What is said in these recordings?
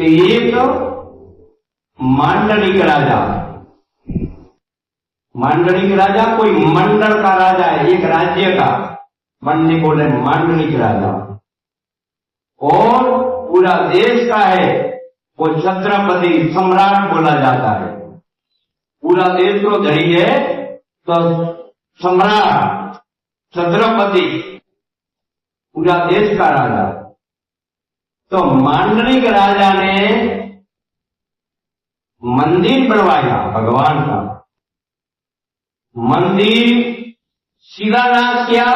कि एक मांडलिक राजा, मांडलिक राजा कोई मंडल का राजा है, एक राज्य का, बनने बोले मांडलिक राजा, और पूरा देश का है वो छत्रपति सम्राट बोला जाता है। पूरा देश को धरी है तो सम्राट छत्रपति, पूरा देश का राजा। तो मांडलिक राजा ने मंदिर बनवाया भगवान का, मंदिर शिलान्यास किया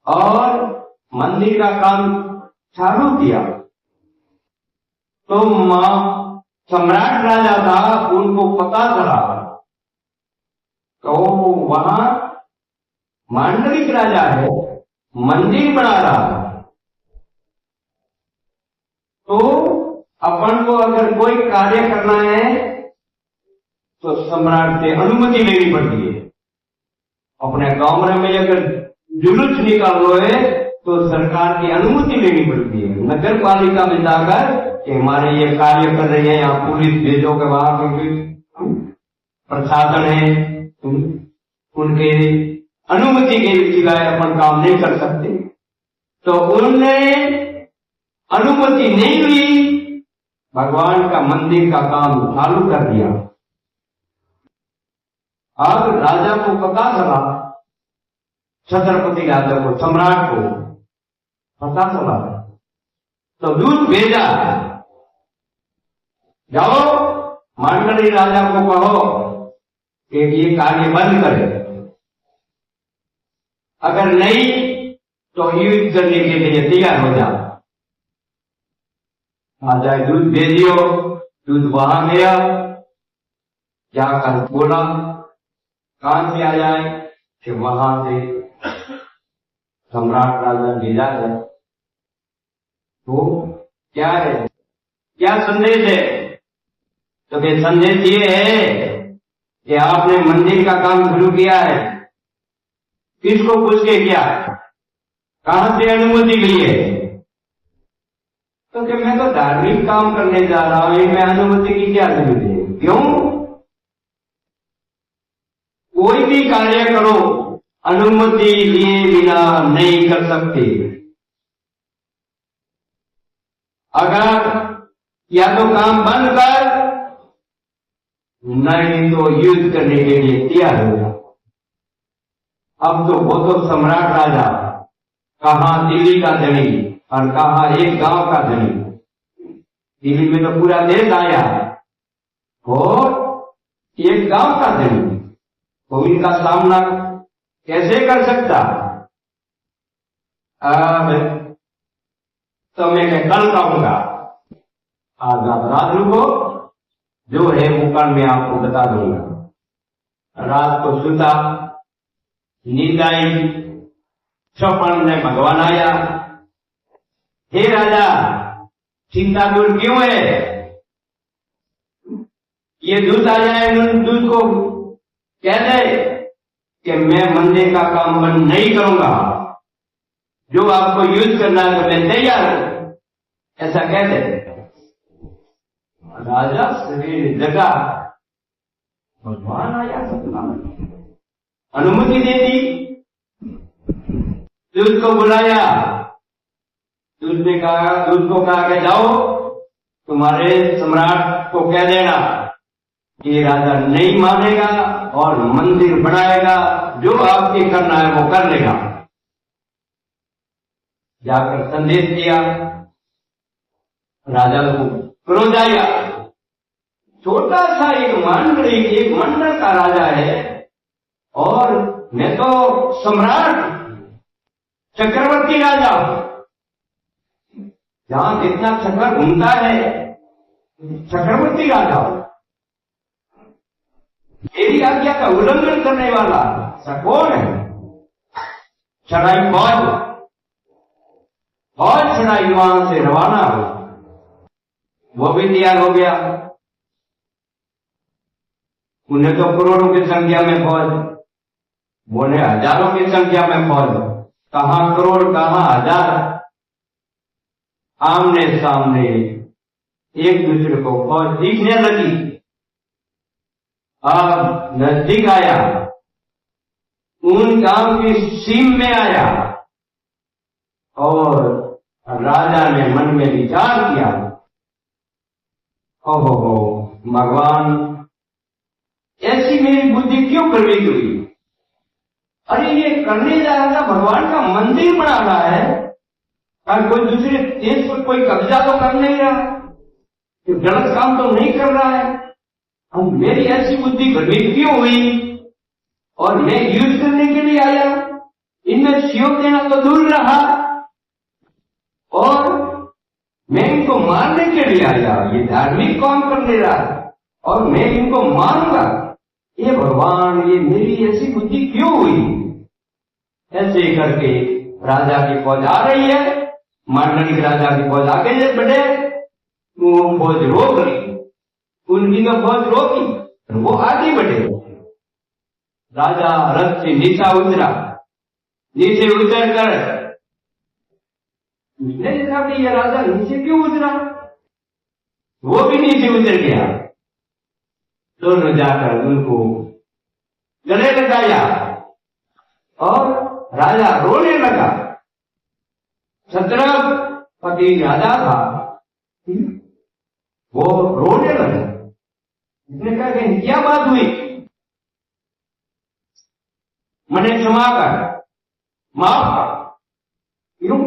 और मंदिर का काम चालू किया। तो सम्राट राजा था, उनको पता चला तो वहां मांडलिक राजा है, मंदिर बना रहा है। तो अपन को अगर कोई कार्य करना है तो सम्राट से अनुमति लेनी पड़ती है। अपने गांव में अगर जुलूस निकालो है तो सरकार की अनुमति लेनी पड़ती है, नगर पालिका में जाकर कि हमारे ये कार्य कर रहे हैं, यहाँ पुलिस भेजो के वहां क्योंकि प्रशासन है, उनके अनुमति के सिवाय अपन काम नहीं कर सकते। तो उन्होंने अनुमति नहीं ली, भगवान का मंदिर का काम चालू कर दिया। अब राजा को पता चला, छत्रपति राजा को, सम्राट को पता चला, तो दूत भेजा, जाओ मांडलिक राजा को कहो कि ये कार्य बंद करे, अगर नहीं तो युद्ध करने के लिए तैयार हो जाओ। राजा दूत भेजियो, दूत वहां गया, जाकर बोला कहां से आ जाए कि वहां से सम्राट राजा भेजा है। तो क्या है, क्या संदेश है? तो ये संदेश ये है कि आपने मंदिर का काम शुरू किया है, किसको पूछ के किया है, कहां से अनुमति ली है? तो कि मैं तो धार्मिक काम करने जा रहा हूं, मैं अनुमति की क्या जरूरत है? क्यों? कोई भी कार्य करो अनुमति लिए बिना नहीं कर सकते। अगर या तो काम बंद कर, नहीं तो युद्ध करने के लिए तैयार हो जा। अब तो वो तो सम्राट राजा, कहां दिल्ली का धनी और कहां एक गांव का धनी, दिल्ली में तो पूरा देश आया और एक गांव का धनी, तो इनका सामना कैसे कर सकता? तो मैं कल कहूंगा, आज आप रात रुको, जो है वो कल मैं आपको बता दूंगा। रात को सुता, नींद आई, स्वप्न में भगवान आया, हे राजा चिंता दूर क्यों है? ये दूत आ जाए, दूत को कह दे कि मैं मंदिर का काम बंद नहीं करूंगा, जो आपको युद्ध करना है तो मैं तैयार हूं, ऐसा कह दे। राजा शरीर जगा, भगवान आया, अनुमति दे दी, दूत को बुलाया, दूत ने कहा, दूत को कहा कि जाओ तुम्हारे सम्राट को कह देना ये राजा नहीं मानेगा और मंदिर बनाएगा, जो आपके करना है वो कर लेगा। जाकर संदेश दिया, राजा को क्रोध आया, छोटा सा एक मांडलिक, एक मंडल का राजा है और मैं तो सम्राट चक्रवर्ती राजा हूं, जहां जितना चक्र घूमता है चक्रवर्ती राजा हूं, मेरी आज्ञा का उल्लंघन करने वाला कौन है? चढ़ाई फौज चढ़ाई, वहां से रवाना हो, वो भी तैयार हो गया। उन्हें तो करोड़ों की संख्या में फौज, बोले हजारों की संख्या में फौज, कहां करोड़ कहां हजार, आमने सामने एक दूसरे को फौज दिखने लगी। अब नजदीक आया, उन गांव की सीम में आया और राजा ने मन में विचार किया, ओहो भगवान, ऐसी मेरी बुद्धि क्यों प्रवेश हुई? अरे ये करने जा रहा था, भगवान का मंदिर बना रहा है और कोई दूसरे देश पर कोई कब्जा तो कर नहीं रहा, तो गलत काम तो नहीं कर रहा है। अब मेरी ऐसी बुद्धि भ्रमित क्यों हुई? और मैं युद्ध करने के लिए आया, इनमें सहयोग देना तो दूर रहा और मैं इनको मारने के लिए आया। ये धार्मिक काम कर ले रहा है और मैं इनको मारूंगा। ये भगवान, ये मेरी ऐसी बुद्धि क्यों हुई? ऐसे करके राजा की फौज आ रही है, मांडलिक राजा की फौज आगे बढ़े, वो फौज रोक रही, उनकी तो फौज रोकी, वो आगे बढ़े। राजा रथ से नीचा उतरा, नीचे उतर कर उसने देखा कि यह राजा नीचे क्यों उतरा, वो भी नीचे उतर गया। दोनों जाकर उनको गले लगाया और राजा रोने लगा। छत्रपति राजा था, वो रोने लगा। उसने कहा कि क्या बात हुई? मने क्षमा कर, माफ कर। क्यों?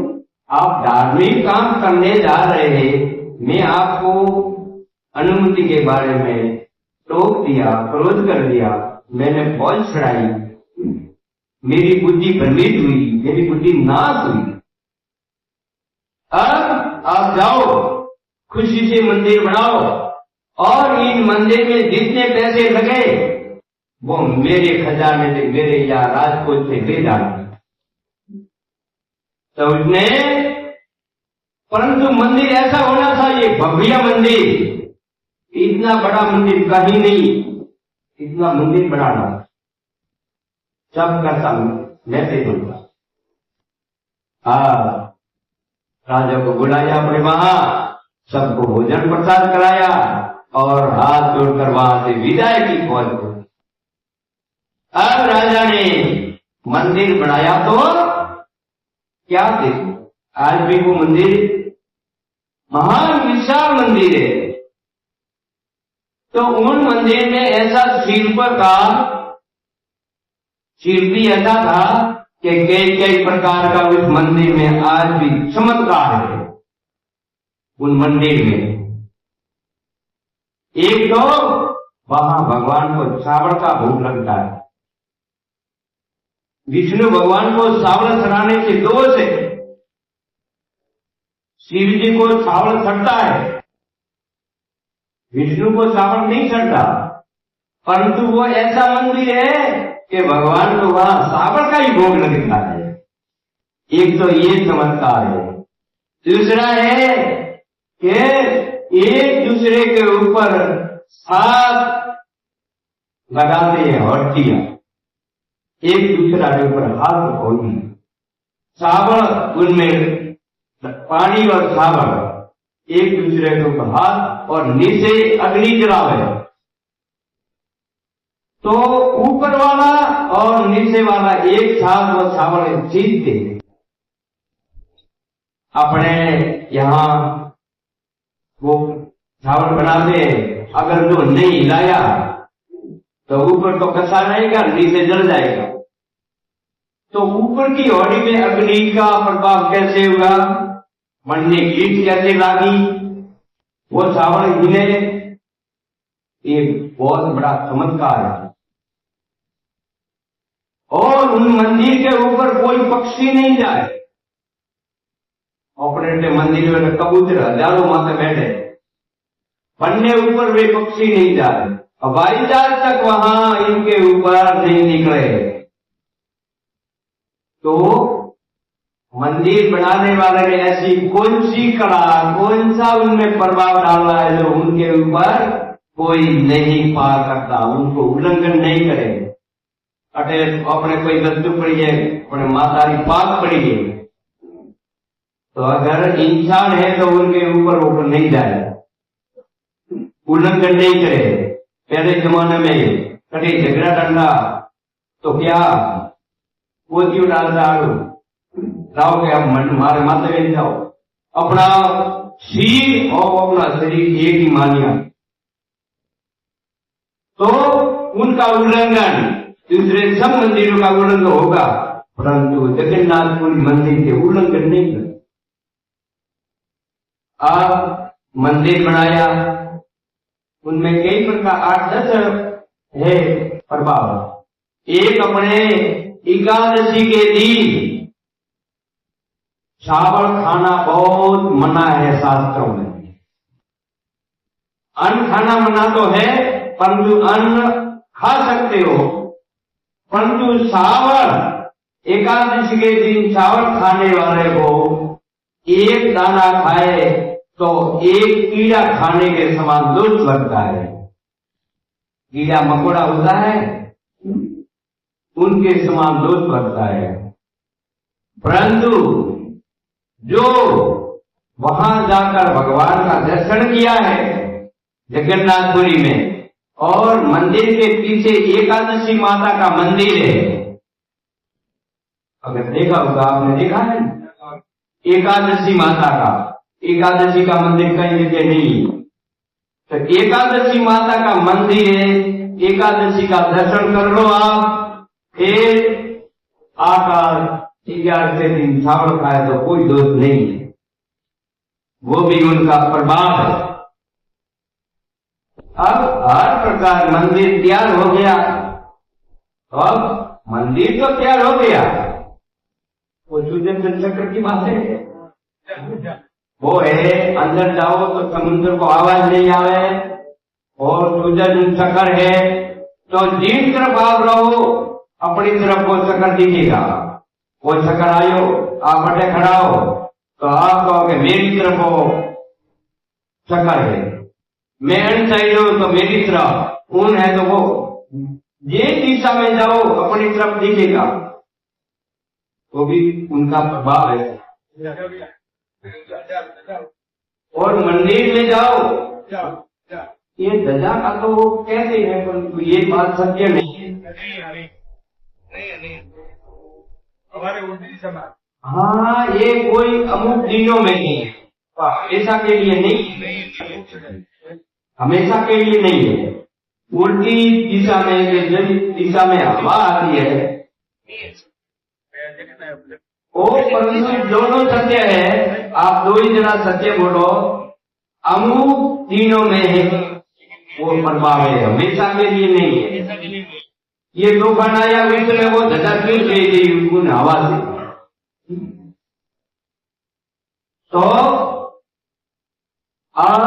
आप धार्मिक काम करने जा रहे हैं, मैं आपको अनुमति के बारे में टोक दिया, क्रोध कर दिया, मैंने फौज छड़ाई, मेरी बुद्धि भ्रमित हुई, मेरी बुद्धि नाश हुई। अब आप जाओ, खुशी से मंदिर बनाओ और इन मंदिर में जितने पैसे लगे वो मेरे खजाने से, मेरे या राजकोट से ले जाना। तो उसने, परंतु मंदिर ऐसा होना चाहिए, भव्य मंदिर, इतना बड़ा मंदिर कहीं नहीं, इतना मंदिर बनाना। सब करता मैं से दूंगा। राजा को बुलाया अपने वहां, सबको भोजन प्रसाद कराया और हाथ जोड़कर वहां से विदाई की फौज को। अब राजा ने मंदिर बनाया तो क्या देखो, आज भी वो मंदिर महान विशाल मंदिर है। तो उन मंदिर में ऐसा शिल्पी ऐसा था कि कई प्रकार का उस मंदिर में आज भी चमत्कार है। उन मंदिर में एक तो वहां भगवान को चावल का भोग लगता है। विष्णु भगवान को चावल चढ़ाने से दोष है, शिव जी को चावल चढ़ता है, विष्णु को चावल नहीं चढ़ता। परंतु वो ऐसा मंदिर है कि भगवान को वहां चावल का ही भोग लगता है। एक तो ये चमत्कार है। दूसरा है कि एक दूसरे के ऊपर हाथ लगाते हैं, हड्डियां एक दूसरे के ऊपर हाथ रखोगी, चावल उनमें पानी और चावल एक दूसरे के ऊपर हाथ और नीचे अग्नि जलावे, तो ऊपर वाला और नीचे वाला एक साथ वो चावल जीतते। अपने यहाँ वो चावल बनाते, अगर जो नहीं हिलाया तो ऊपर तो कच्चा रहेगा, नीचे जल जाएगा। तो ऊपर की हौड़ी में अग्नि का प्रभाव कैसे हुआ, बनने ईट कैसे लागी, वो चावल हिले, एक बहुत बड़ा चमत्कार है। और उन मंदिर के ऊपर कोई पक्षी नहीं जाए। अपने मंदिर में कबूतर हजारों माथे बैठे, बनने ऊपर वे पक्षी नहीं जाए, हवाई जहाज तक वहां इनके ऊपर नहीं निकले। तो मंदिर बनाने वाले ने ऐसी कौन सी कला, कौन सा उनमें प्रभाव डाला है जो उनके ऊपर कोई नहीं पा सकता, उनको उल्लंघन नहीं करेंगे। अटे अपने कोई वस्तु पड़ी है, अपने मातारी पाक पड़ी है, तो अगर इंसान है तो उनके ऊपर नहीं जाएगा। उल्लंघन नहीं करे। पहले जमाने में कभी झगड़ा डंडा तो क्या वो क्यों डालता आलू लाओ के आप मारे माथे ले जाओ, अपना सिर और अपना शरीर एक ही मानिया। तो उनका उल्लंघन दूसरे सब मंदिरों का उल्लंघन होगा, परंतु जगन्नाथपुरी मंदिर के उल्लंघन नहीं कर। आप मंदिर बनाया, उनमें कई प्रकार 8-10 है प्रभाव। एक अपने एकादशी के दिन चावल खाना बहुत मना है शास्त्रों में। अन्न खाना मना तो है, परंतु अन्न खा सकते हो, परंतु चावल एकादशी के दिन चावल खाने वाले को एक दाना खाए तो एक कीड़ा खाने के समान दोष लगता है। कीड़ा मकोड़ा होता है, उनके समान दोष लगता है। परंतु जो वहां जाकर भगवान का दर्शन किया है जगन्नाथपुरी में, और मंदिर के पीछे एकादशी माता का मंदिर है, अगर देखा होगा, आपने देखा है एकादशी माता का, एकादशी का मंदिर कहीं जगह नहीं। तो एकादशी माता का मंदिर है, एकादशी का दर्शन कर लो आप, फिर आकर 11 दिन चावल खाए तो कोई दोष नहीं है, वो भी उनका प्रभाव है। अब हर प्रकार मंदिर तैयार हो गया, अब मंदिर तो तैयार हो गया, वो सुदर्शन चक्र की बात है, वो है अंदर जाओ तो समुद्र को आवाज नहीं आवे, और सुदर्शन चक्र है तो जिस तरफ आप रहो अपनी तरफ वो चक्र दिखेगा। वो चक्कर आयो, आप बटे खड़ा हो तो आप कहोगे मेरी तरफ हो चक्कर है, मैं अन साइड हूं तो मेरी तरफ ऊन है, तो वो ये दिशा में जाओ अपनी तरफ दिखेगा, वो भी उनका प्रभाव है। और मंदिर में जाओ, ये ध्वजा का तो वो कहते हैं, परंतु ये बात सत्य नहीं है। हमारे उल्टी समाज, हाँ, ये कोई अमुक दिनों में नहीं है, हमेशा के लिए नहीं, हमेशा के लिए नहीं है। उल्टी दिशा में, दिशा में हवा आती है, ओ परंतु दोनों सत्य है। आप दो ही जना सत्य बोलो, अमुक दिनों में है वो प्रभाव है, हमेशा के लिए नहीं है। ये तूफान आया विश्व में, वो ध्वजा क्यों चली गई उन हवा से? तो अब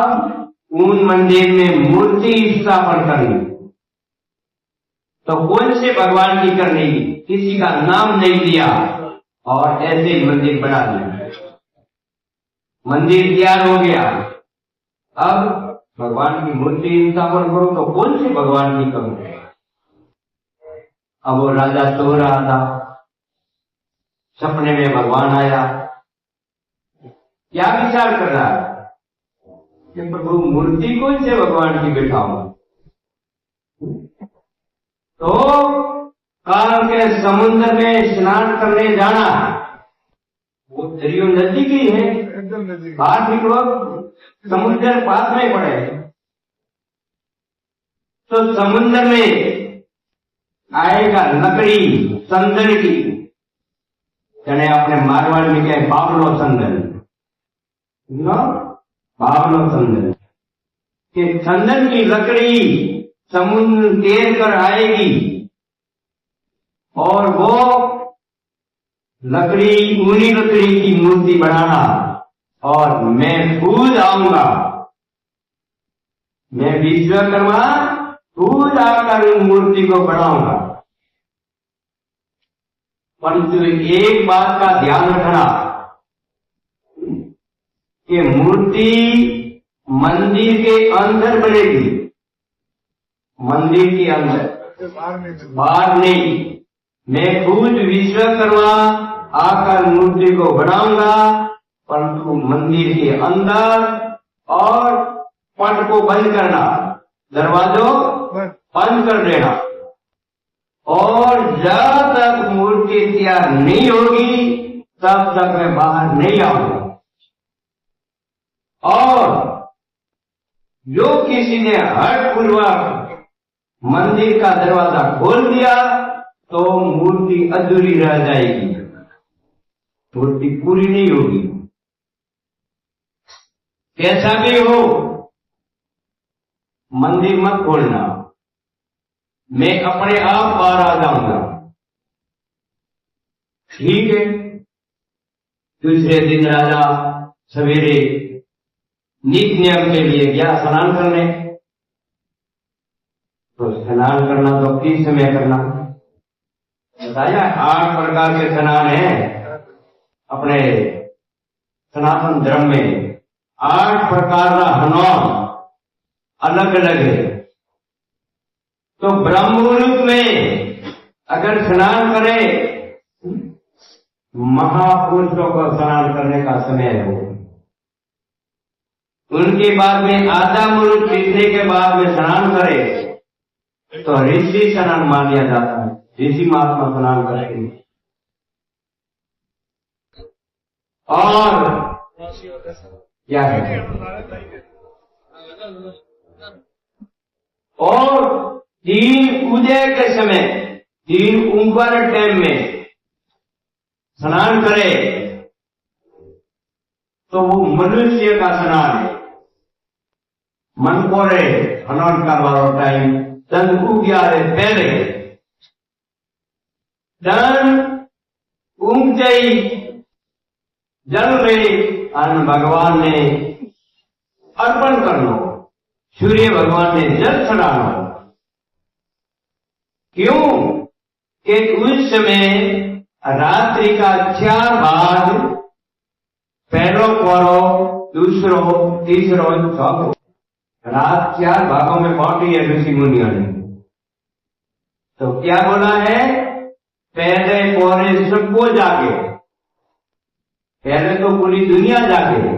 उन मंदिर में मूर्ति स्थापन करनी, तो कौन से भगवान की करनी, किसी का नाम नहीं दिया और ऐसे ही मंदिर बना दिया। मंदिर तैयार हो गया, अब भगवान की मूर्ति स्थापन करो, तो कौन से भगवान की करो? अब वो राजा सो रहा था, सपने में भगवान आया, क्या विचार कर रहा है कि प्रभु मूर्ति कौन से भगवान की बिठाऊं? तो काल के समुद्र में स्नान करने जाना, वो दरियो नजदीक ही है, बाहर निकलो समुद्र पास में पड़े, तो समुद्र में आएगा लकड़ी संदन की, जने अपने मारवाड़ में क्या है, बावलो संदन, बावलो संदन के संदन की लकड़ी समुद्र तैर कर आएगी, और वो लकड़ी, ऊनी लकड़ी की मूर्ति बनाना, और मैं खुद आऊंगा, मैं विश्वकर्मा खुद आकर उन मूर्ति को बनाऊंगा। परंतु एक बात का ध्यान रखना कि मूर्ति मंदिर के अंदर बनेगी, मंदिर के अंदर, बाहर नहीं। मैं खुद विश्वकर्मा आकर मूर्ति को बनाऊंगा, परंतु मंदिर के अंदर, और पट को बंद करना, दरवाजों बंद कर देना, और जब तक मूर्ति तैयार नहीं होगी तब तक मैं बाहर नहीं आऊंगा। और जो किसी ने हठपूर्वक मंदिर का दरवाजा खोल दिया तो मूर्ति अधूरी रह जाएगी, मूर्ति पूरी नहीं होगी। कैसा भी हो, मंदिर मत खोलना, मैं अपने आप बाहर आ जाऊंगा। ठीक है। दूसरे दिन राजा सवेरे नित्य नियम के लिए गया स्नान करने। तो स्नान करना तो किस समय करना बताया, 8 प्रकार के स्नान है अपने सनातन धर्म में। 8 प्रकार का हनुमान अलग अलग है। तो ब्रह्म मुहूर्त में अगर स्नान करे, महापुरुषों को स्नान करने का समय हो, उनके बाद में आधा मुहूर्त बीतने के बाद में स्नान करे तो ऋषि स्नान मान लिया जाता है। ऋषि महात्मा स्नान करेंगे। और क्या है, और 3 उदय के समय, 3 उंबर टाइम में स्नान करे तो वो मनुष्य का स्नान है। मन को रे स्नान का वाला टाइम तन उग्या रे पहले तन उगते जल में अन्न भगवान ने अर्पण कर लो, सूर्य भगवान ने जल चढ़ाना। क्यों कि उस समय रात्रि का 4 भाग, पहलो पहरो, दूसरो, तीसरो, चौथो, रात 4 भागों में बांटी है ऋषि मुनियों ने। तो क्या बोला है, पहले पहरे सबको जागे, पहले तो पूरी दुनिया जागे,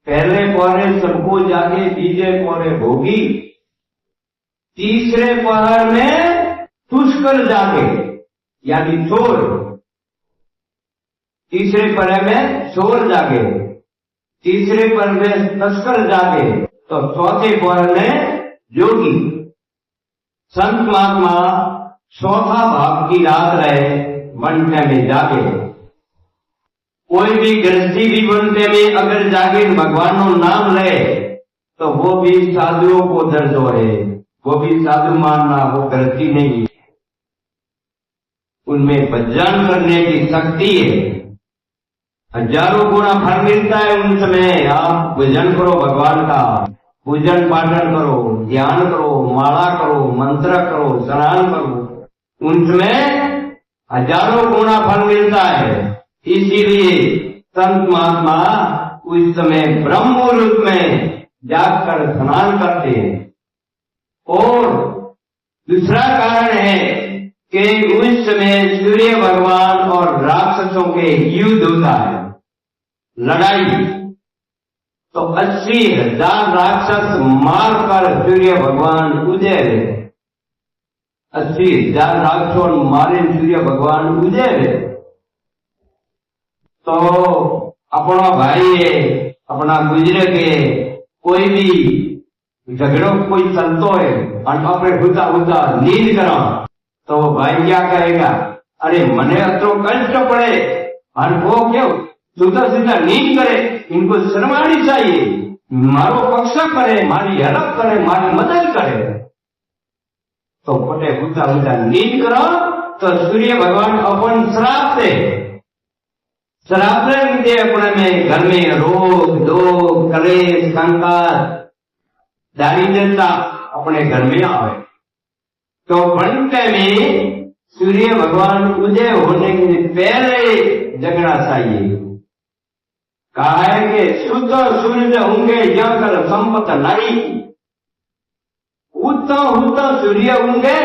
पहले पहरे सबको जागे, बीजे पहरे भोगी, तीसरे पहर में तुष्कर जागे यानी चोर, तीसरे पहर में चोर जागे, तीसरे पहर में तस्कर जागे, तो चौथे पहर में योगी। संत महात्मा चौथा भाग की रात रहे बनते में जागे। कोई भी गृहस्थी भी बनते में अगर जागे भगवान नो नाम ले तो वो भी साधुओं को दर्द है, वो भी साधु मानना, वो गृहस्थी नहीं है। उनमें भजन करने की शक्ति है, हजारों गुना फल मिलता है उन समय। आप भजन करो भगवान का, पूजन पाठन करो, ध्यान करो, माला करो, मंत्र करो, स्नान करो, उनमें हजारों गुना फल मिलता है। इसीलिए संत महात्मा उस समय ब्रह्म मुहूर्त में जाकर स्नान करते हैं। और दूसरा कारण है कि उस समय सूर्य भगवान और राक्षसों के युद्ध होता है, लड़ाई। तो 80,000 राक्षस मारकर सूर्य भगवान उदय हुए, 80,000 राक्षसों मारे सूर्य भगवान उदय हुए। तो अपना भाई है, अपना बुजुर्ग है, कोई भी झगड़ो कोई चलतो है और अपने हुता हुता नींद करा तो भाई क्या कहेगा, अरे मने अतो कष्ट पड़े और वो क्यों सीधा सीधा नींद करे, इनको शर्म आनी चाहिए, मारो पक्ष करे, मारी हेल्प करे, मारी मदद करे। तो पटे हुता हुता नींद करो तो सूर्य भगवान अपन श्राप दे, श्राप दे अपने में घर में रोग दोग कलेश कंकाल दारिद्रता अपने घर में आवे। तो बनते में सूर्य भगवान उदय होने के पहले जगना चाहिए। कहा है कि शुद्ध सूर्य होंगे यहाँ कर संपत नहीं, उत्तम सूर्य होंगे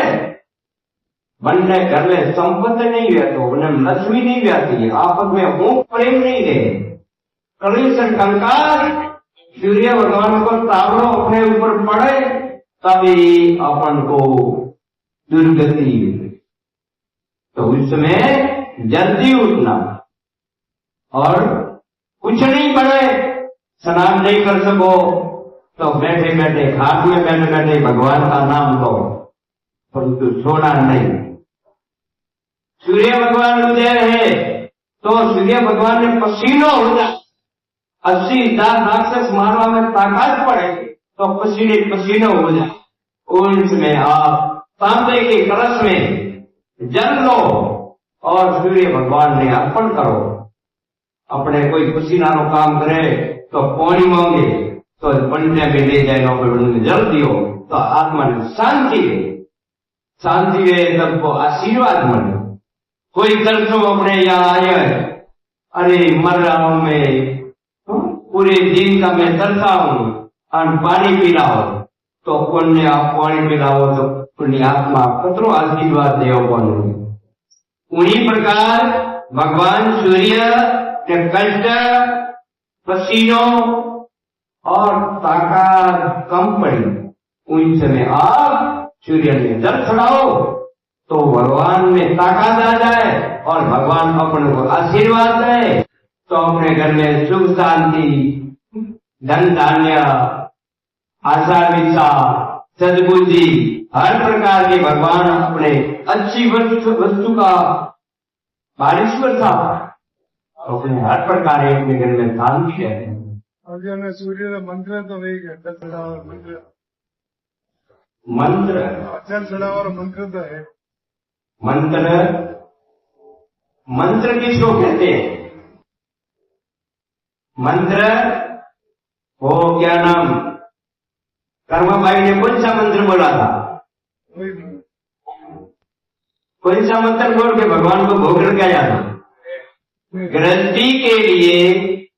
बनने घर में संपत्ति नहीं है तो उन्हें लक्ष्मी नहीं रहती है, आपस में वो प्रेम नहीं रहे, कलेश कंकाल सूर्य भगवान को तावड़ो अपने ऊपर पड़े तभी अपन को दुर्गति। तो उस समय जल्दी उठना और कुछ नहीं पड़े, स्नान नहीं कर सको तो बैठे बैठे घाट में बैठे बैठे भगवान का नाम लो, परंतु सोना नहीं। सूर्य भगवान उदय है तो सूर्य भगवान ने पसीनो हो जाए, 80,000 राक्षस मारवा में ताकत पड़े तो पसीने पसीनो हो जाए। उसमें आप तांबे के कलश में जल लो और सूर्य भगवान ने अर्पण करो। अपने कोई पसीना नो काम करे तो पानी मांगे तो पंडे में ले जाए जल दियो तो आत्मा ने शांति है, शांति है तब को आशीर्वाद मिले। कोई दर्शो अपने यहाँ आए, अरे मर रहा हूं मैं, पूरे दिन का मैं तरसा हूं और पानी पिलाओ तो पुण्य पानी पिलाओ तो पुण्य आत्मा कतरो आशीर्वाद देव बनो। उन्हीं प्रकार भगवान सूर्य के कष्ट पसीनों और ताकत कम पड़ी, उन समय आप सूर्य ने जल चढ़ाओ तो भगवान में ताकत आ जाए और भगवान अपने को आशीर्वाद दे तो अपने घर में सुख शांति धन धान्य आशा विशा सद्बुद्धि हर प्रकार के भगवान अपने अच्छी वस्तु का बारिश्वर था अपने हर प्रकार अपने घर में शांति है। सूर्य मंत्र तो वही मंत्र अचल चढ़ा और मंत्र तो है। मंत्र मंत्र किसको कहते हैं? मंत्र वो क्या नाम कर्माबाई ने कौन सा मंत्र बोला था? कौन सा मंत्र बोल के भगवान को भोग लगाया था? गृहस्थी के लिए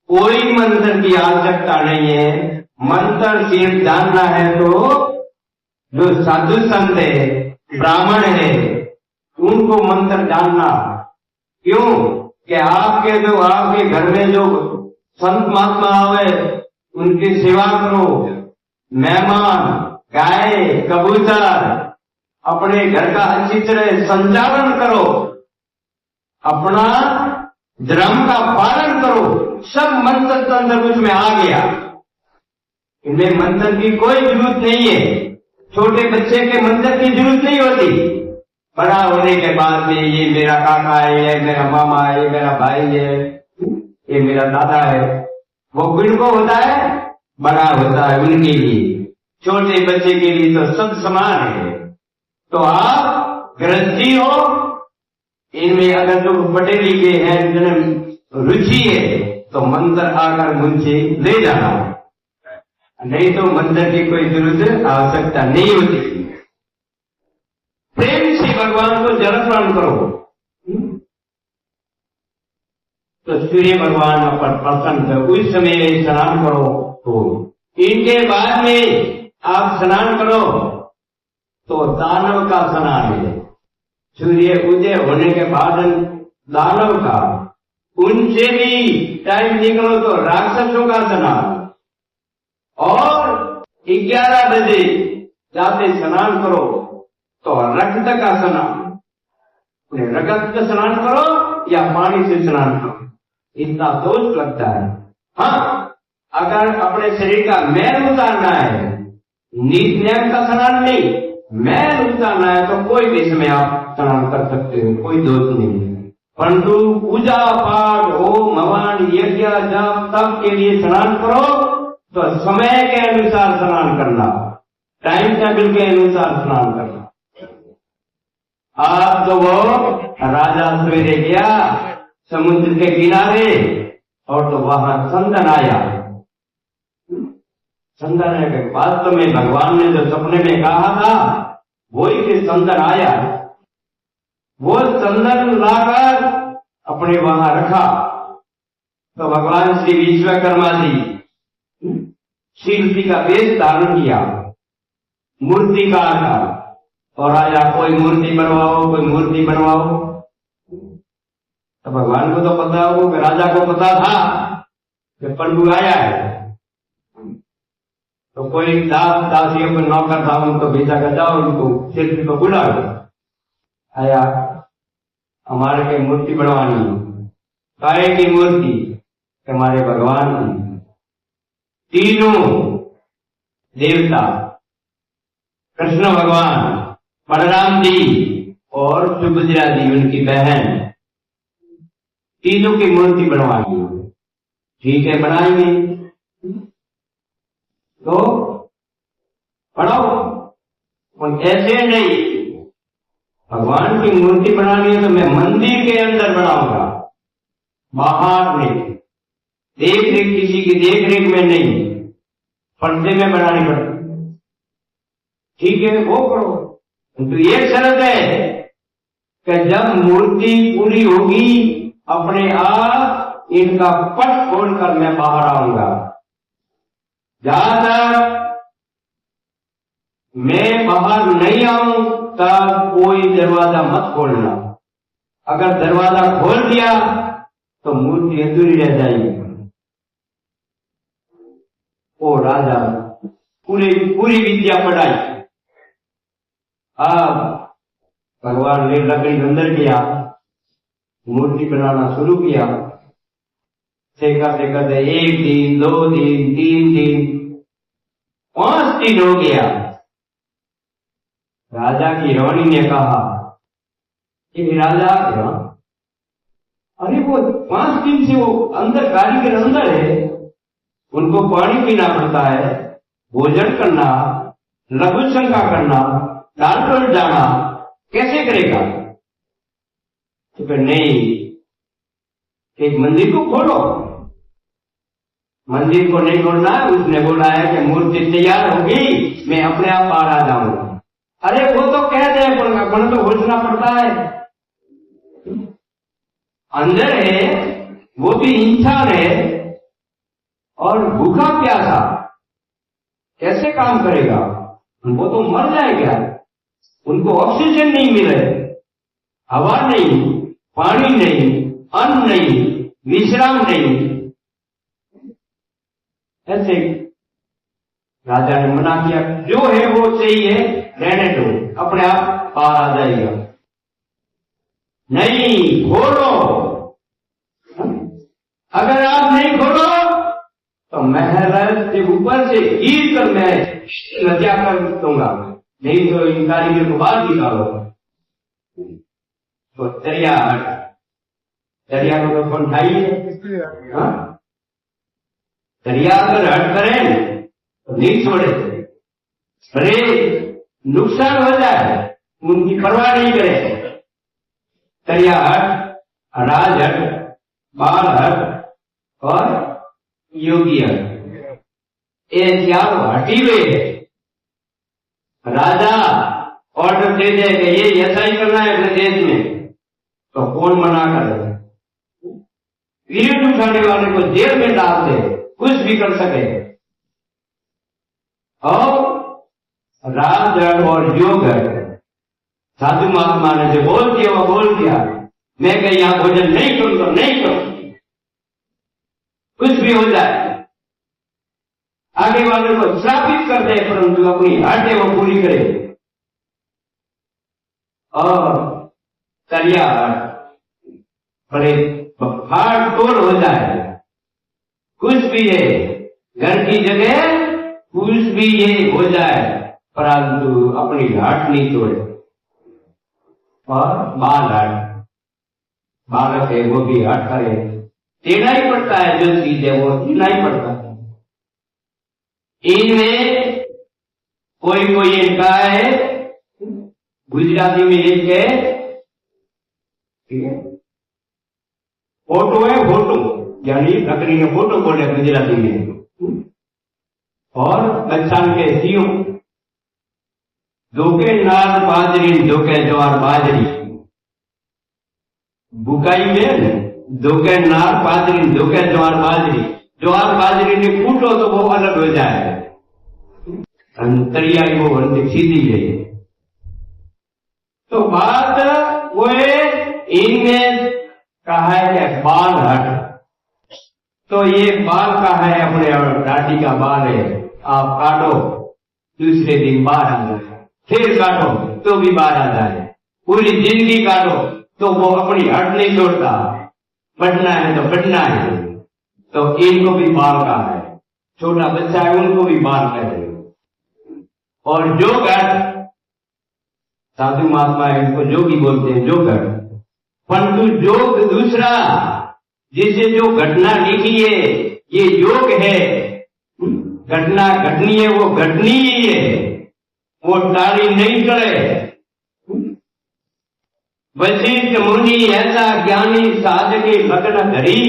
कोई मंत्र की आवश्यकता नहीं है। मंत्र सिर्फ जानना है तो जो साधु संत है ब्राह्मण है उनको मंत्र जानना। क्यों कि आपके घर में जो संत महात्मा आवे उनकी सेवा करो, मेहमान गाय कबूतर अपने घर का अच्छी तरह संचालन करो, अपना धर्म का पालन करो, सब मंत्र तंत्र उसमें आ गया। इनमें मंत्र की कोई जरूरत नहीं है। छोटे बच्चे के मंत्र की जरूरत नहीं होती। बड़ा होने के बाद में ये मेरा काका है, ये मेरा मामा है, ये मेरा भाई है, ये मेरा दादा है, वो किनको होता है? बड़ा होता है उनके लिए। छोटे बच्चे के लिए तो सब समान है। तो आप गृहस्थी हो, इनमें अगर जो पढ़े लिखे हैं रुचि है तो मंत्र आकर मुझसे ले जाना, नहीं तो मंत्र की कोई जरूरत आवश्यकता नहीं होती। प्रेम से भगवान को जल अर्पण करो तो सूर्य भगवान पर प्रसन्न है। उस समय स्नान करो तो इनके बाद में आप स्नान करो तो दानव का स्नान है। सूर्य उदय होने के बाद दानव का, उनसे भी टाइम निकलो तो राक्षसों का स्नान, और 11 बजे जाते स्नान करो तो रक्त का स्नान, रक्त का स्नान करो या पानी से स्नान करो, इतना दोष लगता है। हाँ, अगर अपने शरीर का मैल उतारना है, नीत नियम का स्नान नहीं, मैल उतारना है तो कोई भी इसमें आप स्नान कर सकते हो, कोई दोष नहीं। परंतु पूजा पाठ होम हवन यज्ञ जप तप के लिए स्नान करो तो समय के अनुसार स्नान करना, टाइम टेबल के अनुसार स्नान करना। आप तो वो राजा सवेरे गया समुद्र के किनारे और तो वहां संदन आया। संदन आने के बाद तो में भगवान ने जो सपने में कहा था वही के संदन आया। वो संदन लाकर अपने वहां रखा तो भगवान श्री विश्वकर्मा जी शिल्पी का वेश धारण किया, मूर्तिकार का, और राजा कोई मूर्ति बनवाओ, कोई मूर्ति बनवाओ। तो भगवान को तो पता हो कि राजा को पता था कि पंडु आया है, तो कोई दास दासियों को नौकर था, उनको भेजा कर जाओ, उनको शिल्पी को बुला लो। आया, हमारे के मूर्ति बनवानी, काय की मूर्ति, हमारे भगवान की। तीनों देवता, कृष्ण भगवान, बलराम जी और सुभद्रा जी उनकी बहन, तीनों की मूर्ति बनवानी। ठीक है, बनाएंगे तो बनाओ, और ऐसे नहीं। भगवान की मूर्ति बनानी है तो मैं मंदिर के अंदर बनाऊंगा, बाहर नहीं, देख रेख किसी की देख रेख में नहीं, पर्दे में बनानी पड़ती। ठीक है, वो करो। तो ये शर्त है कि जब मूर्ति पूरी होगी, अपने आप इनका पट खोलकर मैं बाहर आऊंगा। जहां तक मैं बाहर नहीं आऊं तब कोई दरवाजा मत खोलना। अगर दरवाजा खोल दिया तो मूर्ति अधूरी रह जाएगी। ओ राजा पूरी विद्या पढ़ाई। अब भगवान ने लकड़ी अंदर किया, मूर्ति बनाना शुरू किया। करते करते 1 दिन, 2 दिन, 3 दिन, 5 दिन हो गया। राजा की रानी ने कहा कि राजा, अरे वो 5 दिन से वो अंदर कारीगर अंदर है, उनको पानी पीना पड़ता है, भोजन करना, लघु शंका करना, डॉक्टर जाना, कैसे करेगा? तो फिर नहीं, एक मंदिर को खोलो। मंदिर को नहीं खोलना है, उसने बोला है कि मूर्ति तैयार होगी, मैं अपने आप बाहर आ जाऊंगा। अरे वो तो कह दे, अपन तो घोषणा पड़ता है, अंदर है, वो भी इंसान है और भूखा प्यासा, कैसे काम करेगा? वो तो मर जाएगा। उनको ऑक्सीजन नहीं मिले, हवा नहीं, पानी नहीं, अन्न नहीं, विश्राम नहीं। ऐसे राजा ने मना किया, जो है वो सही है, रहने दो, अपने आप पार आ जाएगा। नहीं, खोलो। अगर आप नहीं खोलो तो महल के ऊपर से गिर कर मैं हत्या कर दूंगा, नहीं तो इन कारीगर को बाहर निकालो। तो दरिया को तो कौन ढाई है? दरिया अगर हट करें तो नहीं छोड़े, अरे नुकसान हो जाए, उनकी परवाह नहीं करे। दरिया हट, राज हट, बाल हट और योगी हट, ये चारों हटी हुए। राजा ऑर्डर दे दे कि ये ऐसा ही करना है अपने देश में, तो कौन मना करे? विरोध उठाने वाले को जेल में डाल दे, कुछ भी कर सके। और राज और योग साधु महात्मा ने जो बोल दिया वो बोल दिया, मैं कहीं यहां भोजन नहीं करूंगा, नहीं करूंगा, कुछ भी हो जाए। आगे वाले को श्रापित कर दे, परंतु अपनी हटे वो पूरी करे। और दरिया बड़े फाड़ तोड़ हो जाए, कुछ भी है, घर की जगह कुछ भी ये हो जाए, परंतु अपनी घाट नहीं तोड़े। और बालक है वो भी हट करे, देना ही पड़ता है, जो चीज है वो देना ही पड़ता है। इनमें कोई इनका है, गुजराती में एक है, ठीक है, फोटो है, फोटो यानी लकड़ी में फोटो बोले गुजराती में। और बच्चान के सीओ धोके नाल बाजरी, धोके ज्वार बाजरी, बुकाई में धोके नाल बाजरी, धोके ज्वार बाजरी ने फूटो तो वो अलग हो जाए, अंतरिया वो सीधी है। तो बात वो इनमें कहा है कि बाल हट, तो ये बाल का है, अपने दाढ़ी का बाल है, आप काटो, दूसरे दिन बाहर आ जाए, फिर काटो तो भी बाहर आ जाए, पूरी जिंदगी काटो तो वो अपनी हट नहीं छोड़ता, बढ़ना है तो बढ़ना है। तो इनको भी बाल का है, छोटा बच्चा है उनको भी बाल का है। और जो घट, साधु महात्मा इनको जोगी बोलते हैं, जो घट, परंतु योग दूसरा, जिसे जो घटना लिखी है ये योग है, घटना घटनी है वो घटनी ही है, वो टाली नहीं चढ़े। वशिष्ठ मुनि ऐसा ज्ञानी साधके लगन धरी,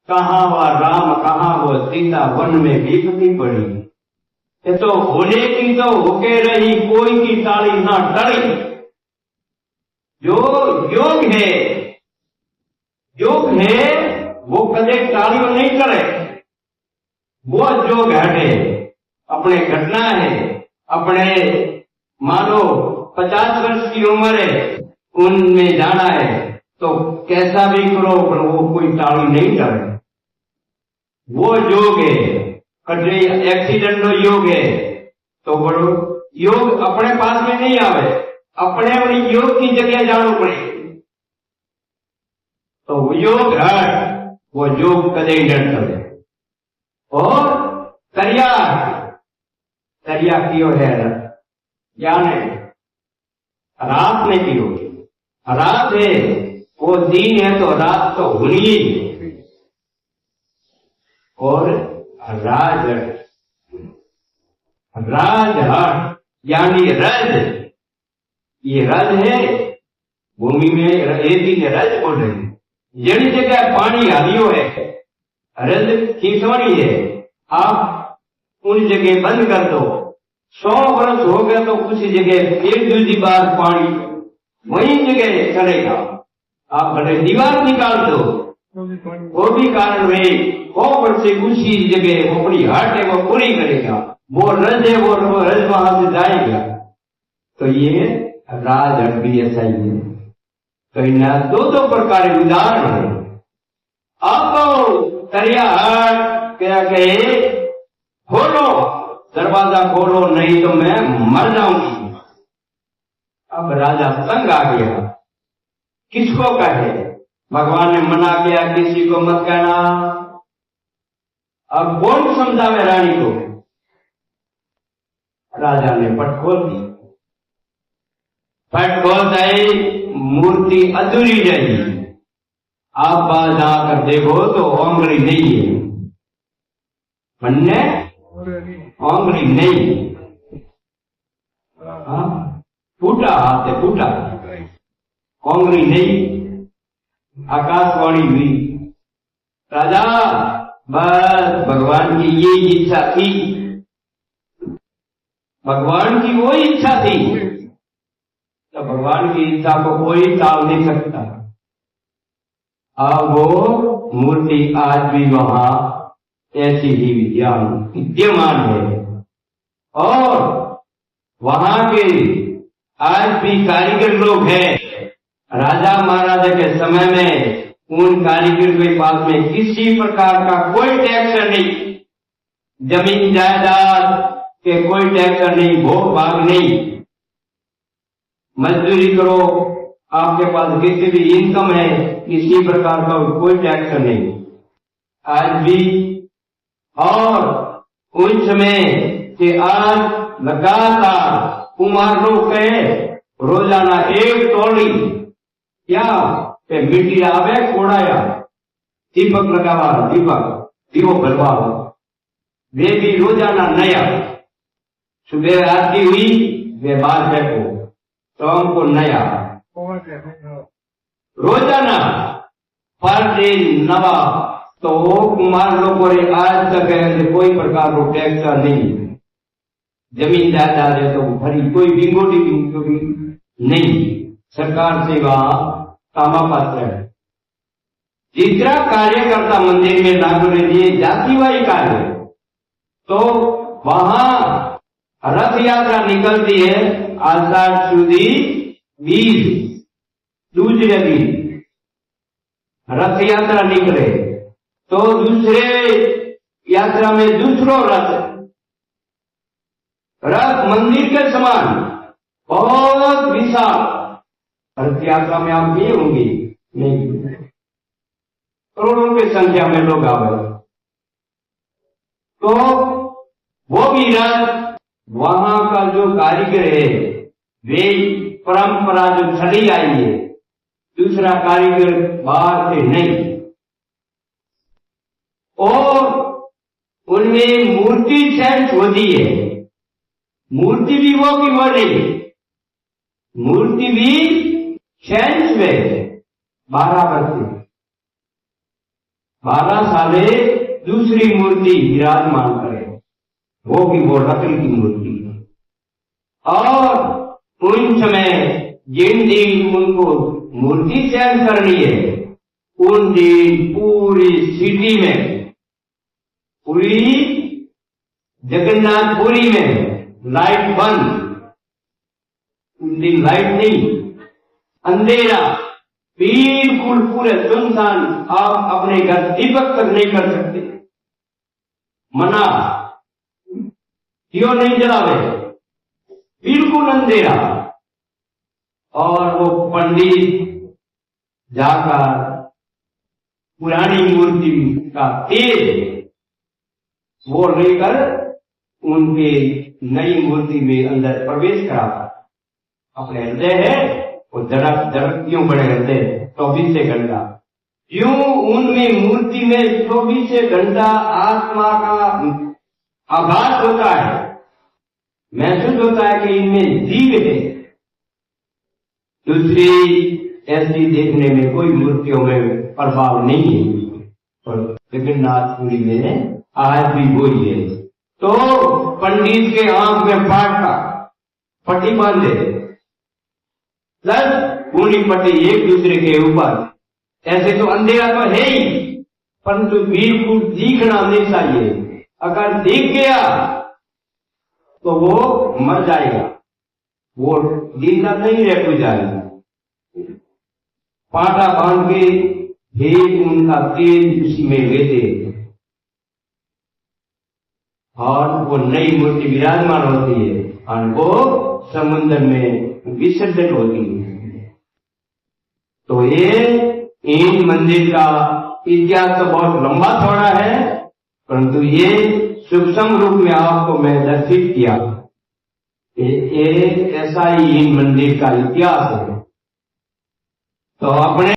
कहाँ वह राम कहाँ वो सीता वन में विपत्ति पड़ी। ये तो होने की तो होके रही, कोई की ताली ना टली। जो योग है वो कदे तालियों नहीं करे, वो जो घटे अपने घटना है, अपने मानो 50 वर्ष की उम्र है उनमें जाना है तो कैसा भी करो पर वो कोई ताली नहीं करे, वो योग है। कटे एक्सीडेंट हो योग है तो बड़ो योग अपने पास में नहीं आवे, अपने वाली योग की जगह जानो पड़े। तो योग है वो योग कदे डर करे। और करिया कियो है यानी रात में कियो, रात है वो दिन है तो रात तो होनी ही। और राजहट यानी रज, ये रज है भूमि में, एक दिन रज बोल रहे हैं, जड़ी जगह पानी हालियो है, रज खींचवानी है, आप उन जगह बंद कर दो, 100 वर्ष हो गया तो कुछ जगह फिर दूसरी बार पानी वही जगह चलेगा। आप बड़े दीवार निकाल दो वो भी कारण में 100 वर्ष से उसी जगह वो अपनी हट है वो पूरी करेगा, वो रज है वो रज वहां से जाएगा। तो ये राजहट भी ऐसा ही है। तो इन दो प्रकार के उदाहरण है। अब करिया हट क्या कहे, खोलो दरवाजा खोलो नहीं तो मैं मर जाऊंगी। अब राजा तंग आ गया, किसको कहे, भगवान ने मना किया किसी को मत कहना, अब कौन समझावे रानी को। राजा ने पट खोल दी, पट खोलता ही मूर्ति अधूरी रही। आप बाहर जाकर देखो तो ओंगली नहीं है, बनने ओंगली नहीं, टूटा हाथ है, टूटा ओंगली नहीं। आकाशवाणी हुई, राजा बस भगवान की ये इच्छा थी, भगवान की वो इच्छा थी, तो भगवान की इच्छा को कोई टाल नहीं सकता। अब वो मूर्ति आज भी वहां ऐसी ही विद्यमान है। और वहां के आज भी कारीगर लोग हैं। राजा महाराजा के समय में उन कारीगर के पास में किसी प्रकार का कोई टैक्स नहीं, जमीन जायदाद के कोई टैक्स नहीं, भोग भाग नहीं, मजदूरी करो, आपके पास किसी भी इनकम है, किसी प्रकार का कोई टैक्स नहीं आज भी। और उन समय के आज लगातार कुम्हार लोग कहे रोजाना एक टोली क्या मिट्टी आवे कोड़ाया, दीपक लगावा, दीपो भरवा, वे भी रोजाना नया। सुबह आरती हुई वे बाहर बैठो तो हमको नया रोजाना पर दिन नवा। तो वो कुमार लोगों ने आज तक कोई प्रकार को टैक्स नहीं, जमीन जायदाद है तो भरी, कोई बिंगोटी नहीं, सरकार से वहां कामा पात्र है। जितना कार्यकर्ता मंदिर में लागू रहिए जातिवाही कार्य, तो वहां रथ यात्रा निकलती है आषाढ़ सुदी 20 दूसरे दिन रथ यात्रा निकले तो दूसरे यात्रा में दूसरो रथ रथ मंदिर के समान बहुत विशाल। रथ यात्रा में आप गए होंगे? नहीं, करोड़ों की संख्या में लोग आवे। तो वो भी रथ, वहां का जो कारीगर है, वे परंपरा जो चली आई है, दूसरा कारीगर बाहर से नहीं। और उनमें मूर्ति चेंज होती है। मूर्ति भी वो की वो नहीं, मूर्ति भी चेंज में 12 बरसे 12 साले दूसरी मूर्ति विराजमान करे, वो भी वो रत्न की मूर्ति। और उन समय जिन दिन उनको मूर्ति चेंज करनी है, उन दिन पूरी सिटी में, पूरी जगन्नाथपुरी में लाइट बंद। उन दिन लाइट नहीं, अंधेरा, बिल्कुल पूरे सुनसान। आप अपने घर दीपक तक नहीं कर सकते, मना, क्यों नहीं जलावे, बिल्कुल अंधेरा। और वो पंडित जाकर पुरानी मूर्ति का तेज वो लेकर उनके नई मूर्ति में अंदर प्रवेश करा। अपने हृदय है वो धड़क क्यों बड़े हृदय 24 घंटा, क्यों उनमें मूर्ति में 24 घंटा आत्मा का आभास होता है, महसूस होता है कि इनमें जीव है। दूसरी ऐसी देखने में कोई मूर्तियों में प्रभाव नहीं है, और जगन्नाथपुरी में आज भी वही है। तो पंडित के आंख में फाटका पट्टी बांधे, प्लस पूरी पट्टी एक दूसरे के ऊपर। ऐसे तो अंधेरा तो है ही, परंतु बिल्कुल दिखना नहीं चाहिए। अगर दिख गया तो वो मर जाएगा, वो जिंदा नहीं रह जाएगा। पाटा बांध के फिर उनका तेज उसी में लेते, और वो नई मूर्ति विराजमान होती है, और वो समुद्र में विसर्जन होती है। तो ये इन मंदिर का इतिहास तो बहुत लंबा चौड़ा है, परंतु ये सूक्ष्म रूप में आपको मैं दर्शित किया। ये ऐसा ही इन मंदिर का इतिहास है। तो अपने